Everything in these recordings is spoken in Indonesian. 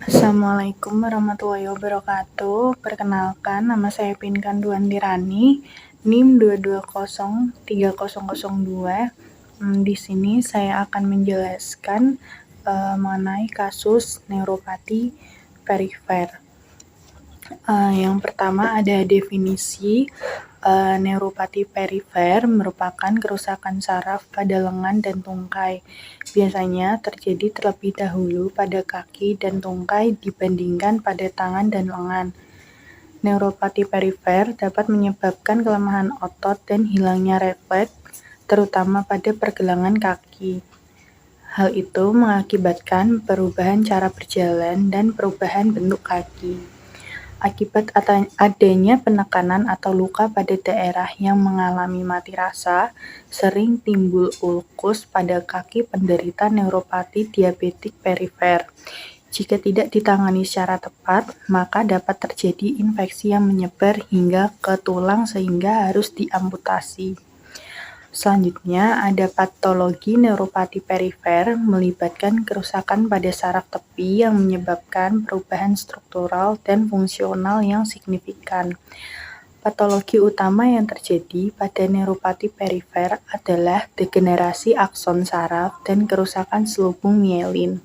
Assalamualaikum warahmatullahi wabarakatuh. Perkenalkan, nama saya Pinkan Duantirani, NIM 2203002. Di sini saya akan menjelaskan mengenai kasus neuropati perifer. Yang pertama ada definisi. Neuropati perifer merupakan kerusakan saraf pada lengan dan tungkai. Biasanya terjadi terlebih dahulu pada kaki dan tungkai dibandingkan pada tangan dan lengan. Neuropati perifer dapat menyebabkan kelemahan otot dan hilangnya refleks, terutama pada pergelangan kaki. Hal itu mengakibatkan perubahan cara berjalan dan perubahan bentuk kaki. Akibat adanya penekanan atau luka pada daerah yang mengalami mati rasa, sering timbul ulkus pada kaki penderita neuropati diabetik perifer. Jika tidak ditangani secara tepat, maka dapat terjadi infeksi yang menyebar hingga ke tulang sehingga harus diamputasi. Selanjutnya, ada patologi neuropati perifer melibatkan kerusakan pada saraf tepi yang menyebabkan perubahan struktural dan fungsional yang signifikan. Patologi utama yang terjadi pada neuropati perifer adalah degenerasi akson saraf dan kerusakan selubung mielin.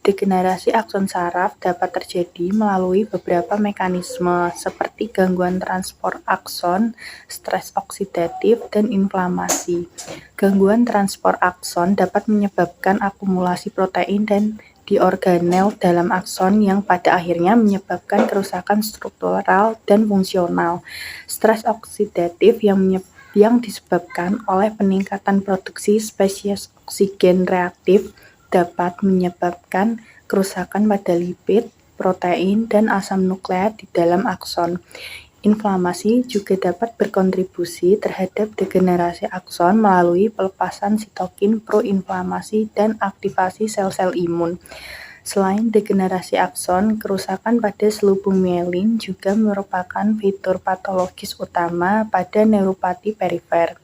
Degenerasi akson saraf dapat terjadi melalui beberapa mekanisme seperti gangguan transport akson, stres oksidatif, dan inflamasi. Gangguan transport akson dapat menyebabkan akumulasi protein dan di organel dalam akson yang pada akhirnya menyebabkan kerusakan struktural dan fungsional. Stres oksidatif yang disebabkan oleh peningkatan produksi spesies oksigen reaktif dapat menyebabkan kerusakan pada lipid, protein, dan asam nukleat di dalam akson. Inflamasi juga dapat berkontribusi terhadap degenerasi akson melalui pelepasan sitokin proinflamasi dan aktivasi sel-sel imun. Selain degenerasi akson, kerusakan pada selubung mielin juga merupakan fitur patologis utama pada neuropati perifer.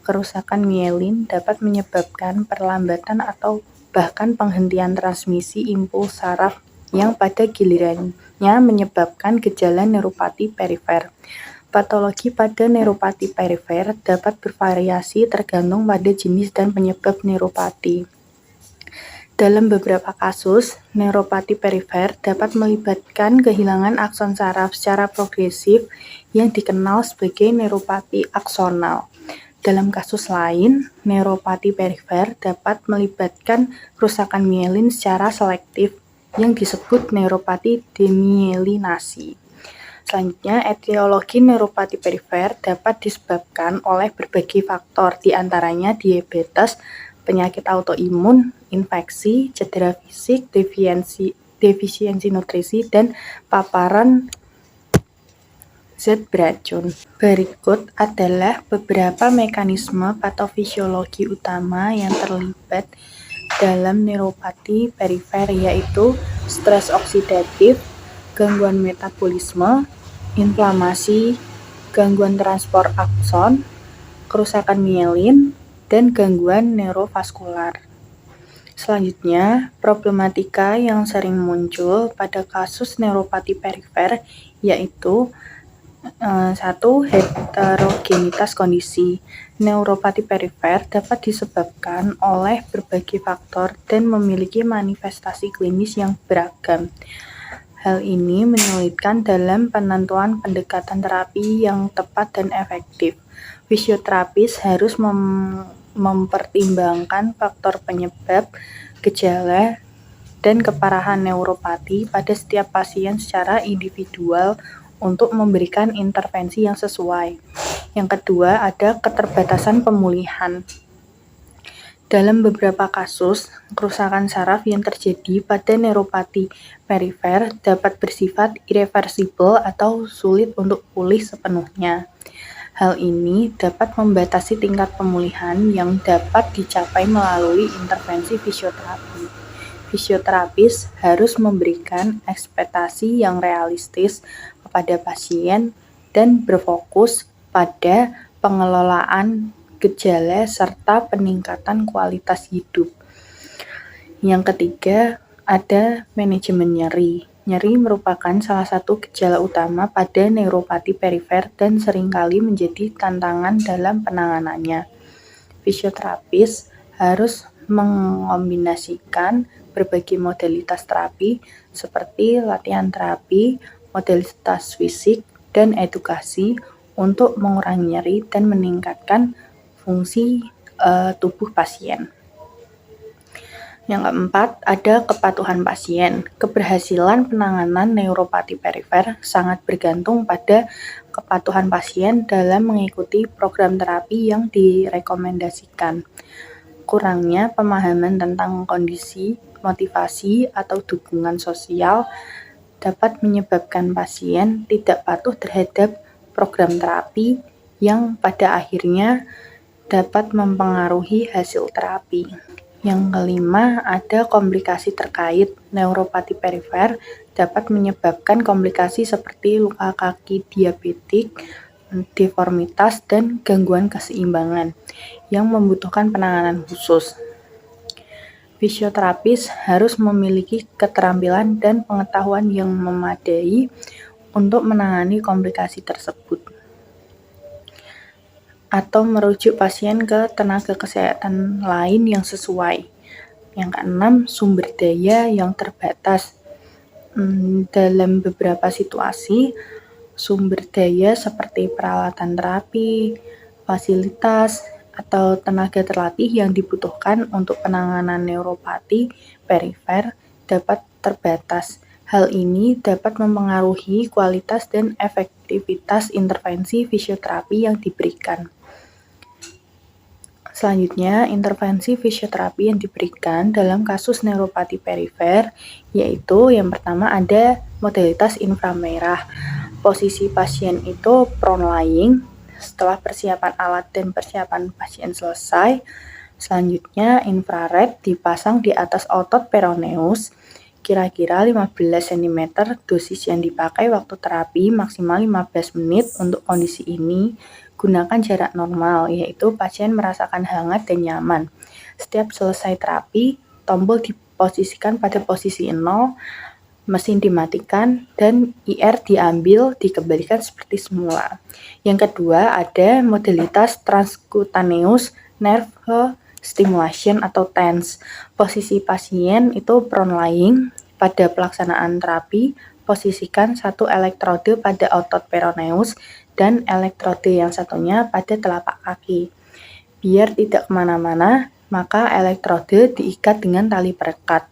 Kerusakan mielin dapat menyebabkan perlambatan atau bahkan penghentian transmisi impuls saraf yang pada gilirannya menyebabkan gejala neuropati perifer. Patologi pada neuropati perifer dapat bervariasi tergantung pada jenis dan penyebab neuropati. Dalam beberapa kasus, neuropati perifer dapat melibatkan kehilangan akson saraf secara progresif yang dikenal sebagai neuropati aksonal. Dalam kasus lain, neuropati perifer dapat melibatkan kerusakan mielin secara selektif yang disebut neuropati demielinasi. Selanjutnya, etiologi neuropati perifer dapat disebabkan oleh berbagai faktor, diantaranya diabetes, penyakit autoimun, infeksi, cedera fisik, defisiensi nutrisi, dan paparan zat beracun. Berikut adalah beberapa mekanisme patofisiologi utama yang terlibat dalam neuropati perifer, yaitu stres oksidatif, gangguan metabolisme, inflamasi, gangguan transport akson, kerusakan mielin, dan gangguan neurovaskular. Selanjutnya, problematika yang sering muncul pada kasus neuropati perifer yaitu 1. Heterogenitas kondisi. Neuropati perifer dapat disebabkan oleh berbagai faktor dan memiliki manifestasi klinis yang beragam. Hal ini menyulitkan dalam penentuan pendekatan terapi yang tepat dan efektif. Fisioterapis harus mempertimbangkan faktor penyebab, gejala, dan keparahan neuropati pada setiap pasien secara individual untuk memberikan intervensi yang sesuai. Yang kedua, ada keterbatasan pemulihan. Dalam beberapa kasus, kerusakan saraf yang terjadi pada neuropati perifer dapat bersifat irreversibel atau sulit untuk pulih sepenuhnya. Hal ini dapat membatasi tingkat pemulihan yang dapat dicapai melalui intervensi fisioterapi. Fisioterapis harus memberikan ekspektasi yang realistis kepada pasien dan berfokus pada pengelolaan gejala serta peningkatan kualitas hidup. Yang ketiga, Ada manajemen nyeri. Nyeri merupakan salah satu gejala utama pada neuropati perifer dan seringkali menjadi tantangan dalam penanganannya. Fisioterapis harus mengombinasikan berbagai modalitas terapi seperti latihan terapi, modalitas fisik, dan edukasi untuk mengurangi nyeri dan meningkatkan fungsi tubuh pasien. Yang keempat, ada kepatuhan pasien. Keberhasilan penanganan neuropati perifer sangat bergantung pada kepatuhan pasien dalam mengikuti program terapi yang direkomendasikan. Kurangnya pemahaman tentang kondisi, motivasi, atau dukungan sosial dapat menyebabkan pasien tidak patuh terhadap program terapi yang pada akhirnya dapat mempengaruhi hasil terapi. Yang kelima, ada komplikasi terkait. Neuropati perifer dapat menyebabkan komplikasi seperti luka kaki diabetik, deformitas, dan gangguan keseimbangan yang membutuhkan penanganan khusus. Fisioterapis harus memiliki keterampilan dan pengetahuan yang memadai untuk menangani komplikasi tersebut, atau merujuk pasien ke tenaga kesehatan lain yang sesuai. Yang keenam, sumber daya yang terbatas. Dalam beberapa situasi, sumber daya seperti peralatan terapi, fasilitas, atau tenaga terlatih yang dibutuhkan untuk penanganan neuropati perifer dapat terbatas. Hal ini dapat mempengaruhi kualitas dan efektivitas intervensi fisioterapi yang diberikan. Selanjutnya, intervensi fisioterapi yang diberikan dalam kasus neuropati perifer, yaitu yang pertama ada modalitas inframerah. Posisi pasien itu prone lying. Setelah persiapan alat dan persiapan pasien selesai, selanjutnya infrared dipasang di atas otot peroneus, kira-kira 15 cm. Dosis yang dipakai waktu terapi maksimal 15 menit. Untuk kondisi ini, gunakan jarak normal, yaitu pasien merasakan hangat dan nyaman. Setiap selesai terapi, tombol diposisikan pada posisi 0, mesin dimatikan, dan IR diambil, dikembalikan seperti semula. Yang kedua, ada modalitas transcutaneous nerve stimulation atau TENS. Posisi pasien itu prone lying. Pada pelaksanaan terapi, posisikan satu elektrode pada otot peroneus dan elektrode yang satunya pada telapak kaki. Biar tidak kemana-mana, maka elektrode diikat dengan tali perekat.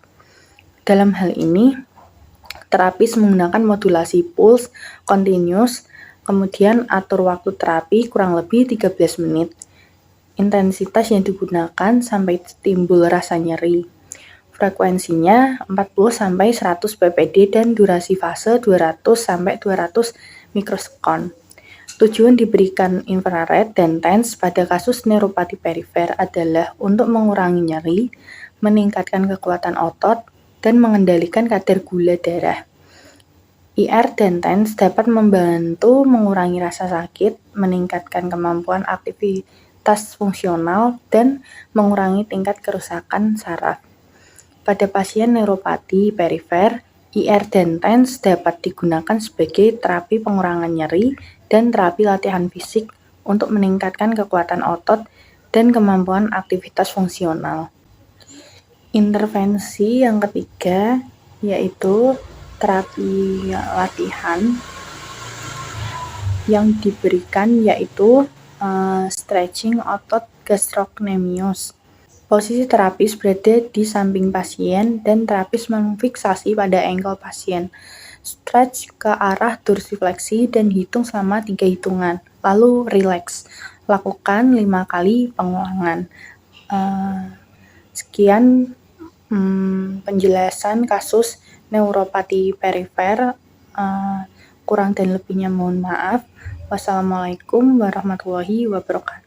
Dalam hal ini, terapis menggunakan modulasi pulse continuous, kemudian atur waktu terapi kurang lebih 13 menit. Intensitas yang digunakan sampai timbul rasa nyeri. Frekuensinya 40-100 ppd dan durasi fase 200-200 mikrosekon. Tujuan diberikan infrared dan TENS pada kasus neuropati perifer adalah untuk mengurangi nyeri, meningkatkan kekuatan otot, dan mengendalikan kadar gula darah. IR dan TENS dapat membantu mengurangi rasa sakit, meningkatkan kemampuan aktivitas fungsional, dan mengurangi tingkat kerusakan saraf. Pada pasien neuropati perifer, IR dan TENS dapat digunakan sebagai terapi pengurangan nyeri dan terapi latihan fisik untuk meningkatkan kekuatan otot dan kemampuan aktivitas fungsional. Intervensi yang ketiga yaitu terapi latihan yang diberikan yaitu stretching otot gastrocnemius. Posisi terapis berada di samping pasien dan terapis memfiksasi pada ankle pasien. Stretch ke arah dorsifleksi dan hitung selama 3 hitungan, lalu relax. Lakukan 5 kali pengulangan. Sekian penjelasan kasus neuropati perifer. Kurang dan lebihnya mohon maaf. Wassalamualaikum warahmatullahi wabarakatuh.